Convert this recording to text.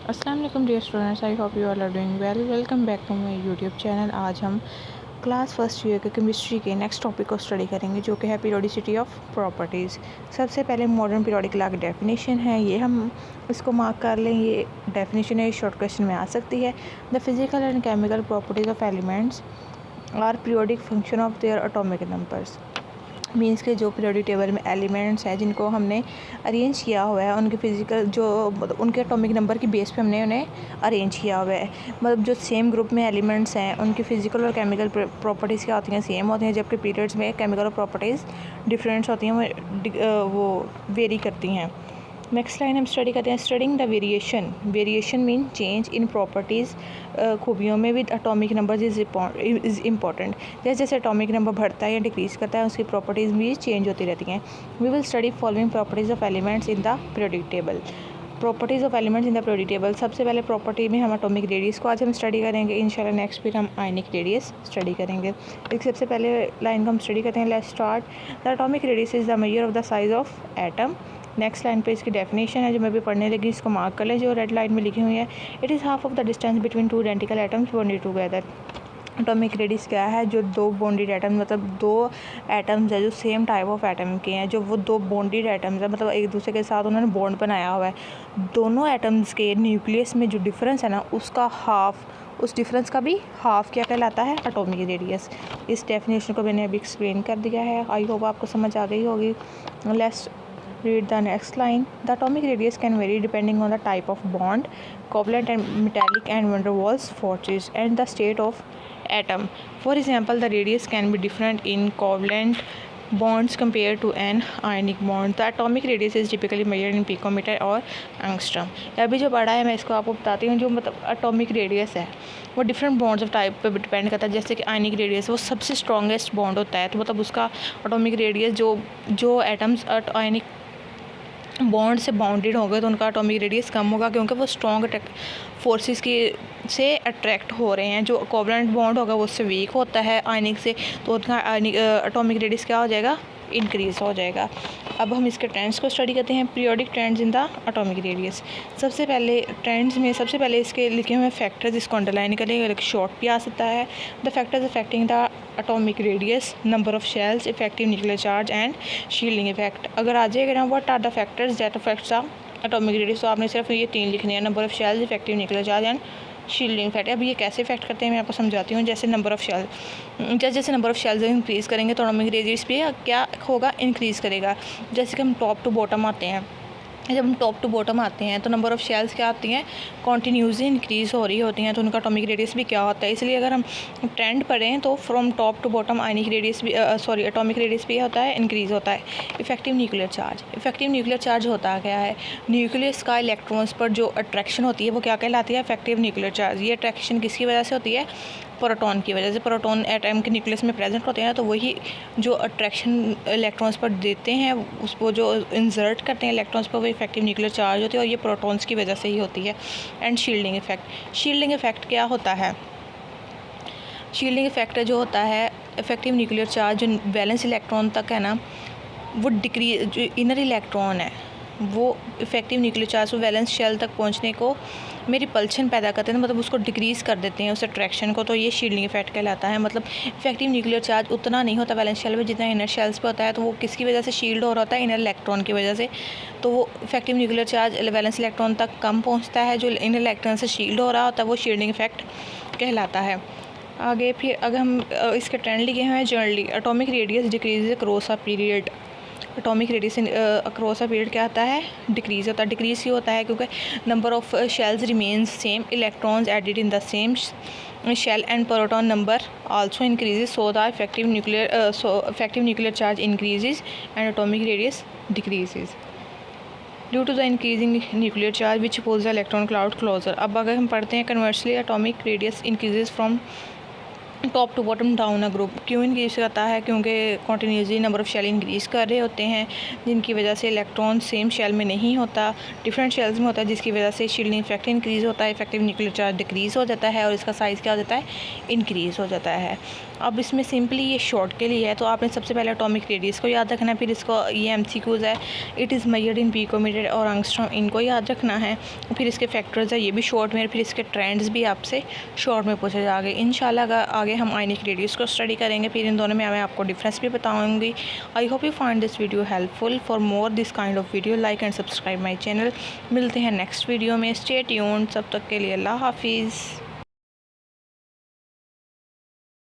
अस्सलाम वालेकुम dear students, I hope you all are doing well. Welcome back to my YouTube channel. आज हम class first year के chemistry के next topic को स्टडी करेंगे, जो कि है पीरियोडिसिटी ऑफ प्रॉपर्टीज़। सबसे पहले मॉडर्न पीरियोडिक लॉ की डेफिनेशन है, ये हम इसको मार्क कर लें। ये डेफिनेशन है, शॉर्ट क्वेश्चन में आ सकती है। The physical and chemical properties of elements are periodic function of their atomic numbers. Means के जो पीरियोडिक टेबल में एलिमेंट्स हैं जिनको हमने अरेंज किया हुआ है, उनके फिजिकल जो उनके एटॉमिक नंबर की बेस पे हमने उन्हें अरेंज किया हुआ है। मतलब जो सेम ग्रुप में एलिमेंट्स हैं उनकी फ़िज़िकल और केमिकल प्रॉपर्टीज़ क्या होती हैं, सेम होती हैं, जबकि पीरियड्स में केमिकल प्रॉपर्टीज़ डिफरेंट्स होती हैं, वो वेरी करती हैं। नेक्स्ट लाइन हम स्टडी करते हैं, studying the variation mean change in properties. खूबियों में with atomic numbers is important. जैसे जैसे एटॉमिक नंबर बढ़ता है या डिक्रीज़ करता है, उसकी प्रॉपर्टीज़ भी चेंज होती रहती हैं। We will study following properties of elements in the periodic table. Properties of elements in the periodic table. सबसे पहले प्रॉपर्टी में हम एटॉमिक रेडियस को आज हम स्टडी करेंगे इंशाल्लाह। नेक्स्ट फिर हम आयनिक रेडियस स्टडी करेंगे। एक सबसे पहले लाइन को हम स्टडी करते हैं। Let's start. The atomic radius is the measure of the size of atom. Next line पे इसकी डेफिनेशन है, जो मैं भी पढ़ने लगी, इसको मार्क कर लें, जो रेड लाइन में लिखी हुई है। It is half of the distance between two identical atoms bonded together. Atomic radius क्या है? जो दो बॉन्डेड एटम, मतलब दो एटम्स है जो सेम टाइप ऑफ एटम के हैं, जो वो दो बॉन्डेड एटम्स है, मतलब एक दूसरे के साथ उन्होंने बॉन्ड बनाया हुआ है। दोनों एटम्स के न्यूक्लियस में जो डिफरेंस है ना, उसका हाफ, उस डिफरेंस का भी हाफ क्या कहलाता है? Atomic radius. इस डेफिनेशन को मैंने अभी एक्सप्लेन कर दिया है, आई होप आपको समझ आ गई होगी। Let's read the next line. The atomic radius can vary depending on the type of bond, covalent and metallic and van der Waals forces, and the state of atom. For example, the radius can be different in covalent bonds compared to an ionic bond. The atomic radius is typically measured in picometer और angstrom. अभी जो पढ़ा है मैं इसको आपको बताती हूँ। जो मतलब एटॉमिक रेडियस है वो डिफरेंट बॉन्ड्स ऑफ टाइप पे डिपेंड करता है। जैसे कि आयनिक रेडियस वो सबसे स्ट्रॉन्गेस्ट बॉन्ड होता है, तो मतलब उसका एटॉमिक रेडियस जो एटम्स आयनिक बॉन्ड से बाउंडेड हो गए तो उनका एटॉमिक रेडियस कम होगा, क्योंकि वो स्ट्रॉन्ग फोर्सेस की से अट्रैक्ट हो रहे हैं। जो कोवलेंट बॉन्ड होगा वो उससे वीक होता है आयनिक से, तो उनका एटॉमिक रेडियस क्या हो जाएगा? इंक्रीज़ हो जाएगा। अब हम इसके ट्रेंड्स को स्टडी करते हैं। Periodic trends in the atomic radius. सबसे पहले ट्रेंड्स में सबसे पहले इसके लिखे हुए फैक्टर्स, इसको अंडरलाइन करेंगे, शॉर्ट भी आ सकता है। The factors affecting the atomic radius, number of shells, effective nuclear charge and shielding effect. अगर आ जाएगा ना, what are the factors that affects the atomic radius, तो आपने सिर्फ ये तीन लिखने हैं, number of shells, effective nuclear charge and shielding effect. अब ये कैसे इफेक्ट करते हैं मैं आपको समझाती हूँ। जैसे नंबर ऑफ शेल, जैसे जैसे नंबर ऑफ शेल्स इंक्रीज़ करेंगे तो एटॉमिक रेडियस भी क्या होगा? इंक्रीज़ करेगा। जैसे कि हम टॉप टू बॉटम आते हैं, जब हम टॉप टू बॉटम आते हैं तो नंबर ऑफ़ शेल्स क्या आती हैं? कॉन्टीन्यूसली इंक्रीज़ हो रही होती हैं, तो उनका एटॉमिक रेडियस भी क्या होता है। इसलिए अगर हम ट्रेंड पढ़ें तो from top to bottom ionic radius भी एटॉमिक रेडियस भी होता है, इंक्रीज़ होता है। Effective nuclear charge, effective nuclear charge होता क्या है? न्यूक्लियस का इलेक्ट्रॉन्स पर जो अट्रैक्शन होती है वो क्या कहलाती है? Effective nuclear charge. ये अट्रैक्शन किसकी वजह से होती है? प्रोटॉन की वजह से। प्रोटॉन एटम के न्यूक्लियस में प्रेजेंट होते हैं, तो वही जो अट्रैक्शन इलेक्ट्रॉन्स पर देते हैं, उसको जो इंसर्ट करते हैं इलेक्ट्रॉन्स पर, वो इफेक्टिव न्यूक्लियर चार्ज होती है, और ये प्रोटॉन्स की वजह से ही होती है। And shielding effect, shielding effect क्या होता है? शील्डिंग इफेक्ट जो होता है, इफेक्टिव न्यूक्लियर चार्ज जो वैलेंस इलेक्ट्रॉन तक है ना, वो डिक्रीज, जो इनर इलेक्ट्रॉन है वो इफेक्टिव न्यूक्लियर चार्ज को वैलेंस शेल तक पहुंचने को में रिपल्शन पैदा करते हैं, मतलब उसको डिक्रीज़ कर देते हैं उस अट्रैक्शन को, तो ये शील्डिंग इफेक्ट कहलाता है। मतलब इफेक्टिव न्यूक्लियर चार्ज उतना नहीं होता वैलेंस शेल में जितना इनर शेल्स पे होता है, तो वो किसकी वजह से शील्ड हो रहा होता है? इनर इलेक्ट्रॉन की वजह से। तो वो effective nuclear charge valence electron तक कम पहुँचता है, जो इनर इलेक्ट्रॉन से शील्ड हो रहा होता है वो शील्डिंग इफेक्ट कहलाता है। आगे फिर अगर हम इसके ट्रेंड लिखे हैं generally, atomic radius decrease across a period. Atomic radius across a period क्या आता है? डिक्रीज़ होता है। डिक्रीज़ क्यों होता है? क्योंकि number of shells remains same, electrons added in the same shell and proton number also increases, so the effective nuclear charge increases and atomic radius decreases due to the increasing nuclear charge which pulls the electron cloud closer. अब अगर हम पढ़ते हैं conversely, atomic radius increases from top to bottom down a group. क्यों increase करता है? क्योंकि continuously number of shell increase कर रहे होते हैं, जिनकी वजह से इलेक्ट्रॉन सेम शेल में नहीं होता, डिफरेंट शेल्स में होता है, जिसकी वजह से शील्डिंग इफेक्ट इंक्रीज़ होता है, इफेक्टिव न्यूक्लियर चार्ज डिक्रीज़ हो जाता है और इसका साइज़ क्या हो जाता है? इंक्रीज़ हो जाता है। अब इसमें सिंपली ये शॉर्ट के लिए है, तो आपने सबसे पहले एटॉमिक रेडियस को याद रखना है, फिर इसको ये एमसीक्यूज़ है, it is measured in picometre और एंगस्ट्रॉम, इनको याद रखना है। फिर इसके फैक्टर्स है, ये भी शॉर्ट में, फिर इसके ट्रेंड्स भी आपसे शॉर्ट में पूछे जाएंगे। इंशाल्लाह आगे हम आयनिक रेडियस को स्टडी करेंगे, फिर इन दोनों में मैं आपको डिफरेंस भी बताऊँगी। आई hope you find this video helpful. For more this kind of video like and subscribe my channel. मिलते हैं नेक्स्ट वीडियो में, स्टे ट्यून्ड। तब तक के लिए अल्लाह हाफिज़।